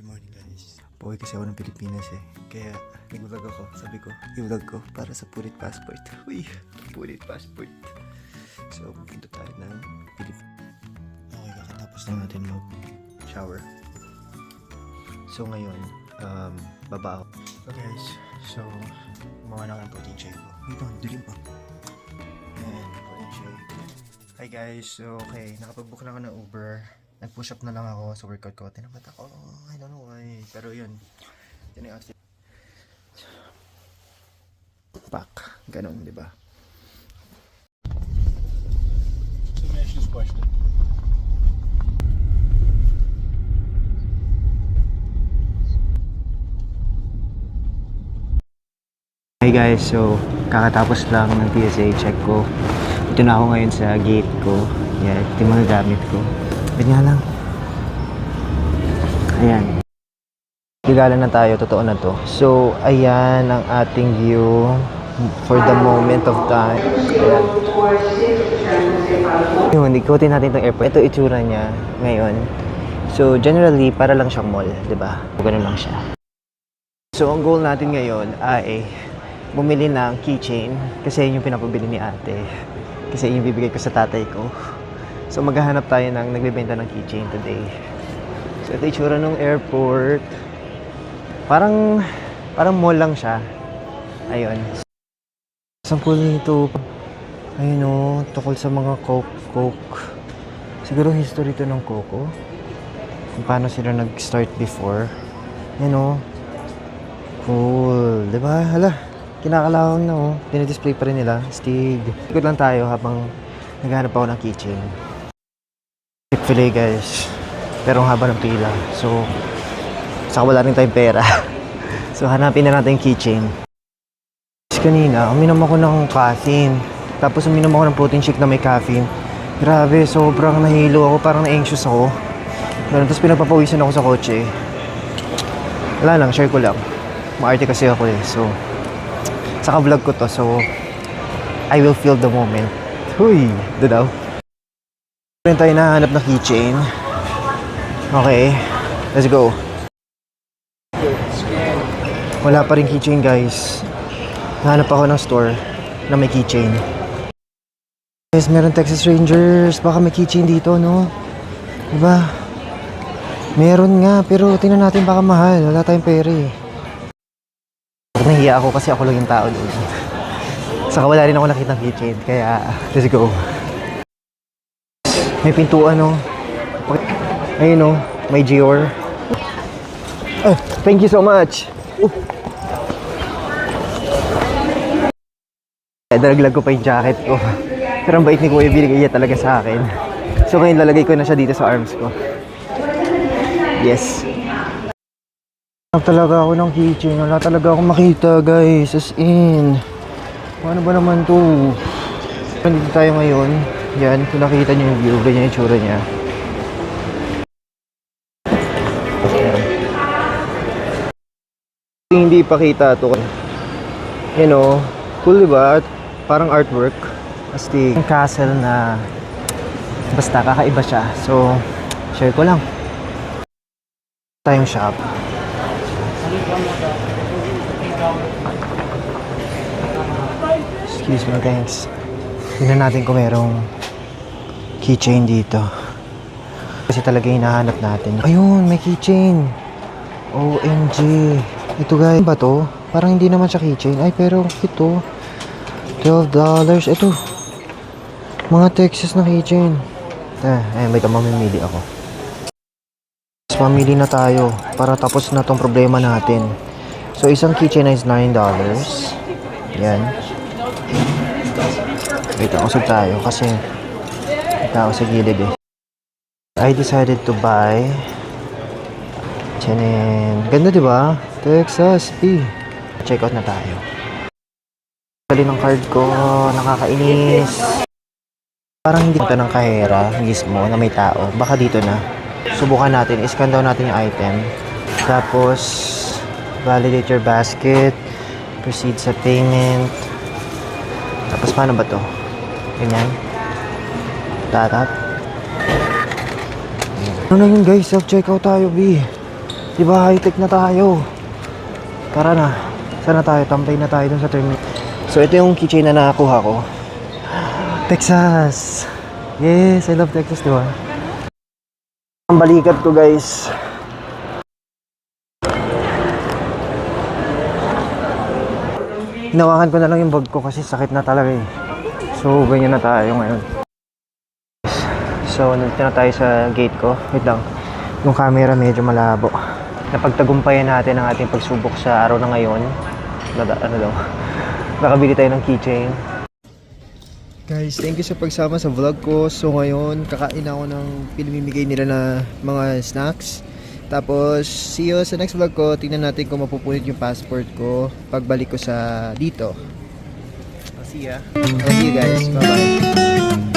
morning guys. Pauwi kasi ako ng Pilipinas eh. Kaya nag-vlog ako. Sabi ko, i-vlog ko para sa Punit Passport. Uy, Punit Passport. So, pupunta tayo ng Pilipinas. Okay, kakatapos lang natin mag-shower. So ngayon, baba ako. Okay guys, so gumawa na ako ng protein shake ko. Wait lang, dilim pa. Ayan, protein shake. Hi guys, so okay, nakapag-book na ako ng Uber. Nag-push up na lang ako sa workout ko. Tinapat ako, I don't know why. Pero yun, yun yung outfit. Pack, ganun, di ba? Let me ask you this question. Hey guys, so kakatapos lang ng TSA check ko. Ito na ako ngayon sa gate ko. Yan, ito yung mga gamit ko. Ba't nga lang? Ayan. Gagalan na tayo, totoo na to. So, ayan ang ating view for the moment of time. Ayan. Yun, ikutin natin itong airport. Ito itsura niya ngayon. So, generally, para lang siyang mall, di ba? Ganun lang siya. So, ang goal natin ngayon ay bumili ng keychain kasi yun yung pinapabili ni ate. Kasi yun yung bibigay ko sa tatay ko. So, maghahanap tayo ng nagbebenta ng keychain today. So, ito itsura ng airport. Parang mall lang siya. Ayun. Ang cool nito. Ayun o, tukol sa mga Coke. Siguro history to ng Coco. Kung paano sila nag-start before. Ayun o. Cool. Diba? Hala. Kinakalawang na o. Dinidisplay pa rin nila. Stig. Ikot lang tayo habang naghahanap ako ng keychain. Chick-fil-A guys. Pero ang haba ng pila. So, saka wala rin tayong pera. So, hanapin na natin yung keychain. Kanina, uminom ako ng caffeine. Tapos uminom ako ng protein shake na may caffeine. Grabe, sobrang nahilo ako. Parang na-anxious ako. Tapos pinagpapawisan ako sa kotse. Wala lang, share ko lang. Maarte kasi ako eh. So, saka vlog ko to. So, I will feel the moment. Huy, ito daw. Meron tayo nahanap na keychain. Okay, let's go. Wala pa rin keychain guys. Nahanap ako ng store na may keychain. Guys, meron Texas Rangers. Baka may keychain dito, no? Diba? Meron nga, pero tingnan natin baka mahal. Wala tayong pera eh. Nahiya ako kasi ako lang yung tao doon. Saka wala rin ako nakitang keychain. Kaya, let's go. May pintuan, no? Ayun, no? May Gior. Thank you so much. Daraglag ko pa yung jacket ko. Pero ang bait ni Kuya, binigay niya talaga sa akin. So ngayon lalagay ko na siya dito sa arms ko. Yes. Talaga ako ng keychain. Wala talaga akong makita guys. As in. Ano ba naman to? Nandito tayo ngayon. Yan. Kung nakita niyo yung view. Ganyan yung tsura niya. Hindi ipakita to. You know. Cool diba? Parang artwork. Astig. Yung castle na basta kakaiba siya. So, share ko lang. Tayong shop. Excuse me, thanks. Tingnan natin kung merong keychain dito. Kasi talaga hinahanap natin. Ayun, may keychain. OMG. Ito guys, ba to? Parang hindi naman siya keychain. Ay, pero ito. $12. Ito. Mga Texas na keychain. Ayun, may mamimili ako. Mamili na tayo para tapos na tong problema natin. So, isang keychain is $9. Yan. Wait, usog tayo kasi may tao sa gilid eh. I decided to buy. Tiyanin. Ganda diba? Texas P. Check out na tayo. Dali ng card ko. Nakakainis. Parang hindi ito ng kahera mismo na may tao. Baka dito na. Subukan natin. I-scan daw natin yung item. Tapos, validate your basket. Proceed sa payment. Tapos, paano ba to? Ganyan. Tatap. Ano na yun guys? Self-checkout tayo, B. Diba, high-tech na tayo. Tara na. Sana tayo, tambay na tayo dun sa terminal. So, ito yung keychain na nakakuha ko. Texas! Yes, I love Texas, diba? Ang balikat ko, guys. Hinawakan ko na lang yung bag ko kasi sakit na talaga eh. So, ganyan na tayo ngayon. So, nandito na tayo sa gate ko. Wait lang. Yung camera medyo malabo. Napagtagumpayan natin ang ating pagsubok sa araw na ngayon. Nakabili tayo ng keychain. Guys, thank you sa pagsama sa vlog ko. So ngayon, kakain ako ng pinamimigay nila na mga snacks. Tapos, see you sa next vlog ko. Tingnan natin kung mapupunit yung passport ko pagbalik ko sa dito. I'll see ya. I'll see you guys. Bye-bye.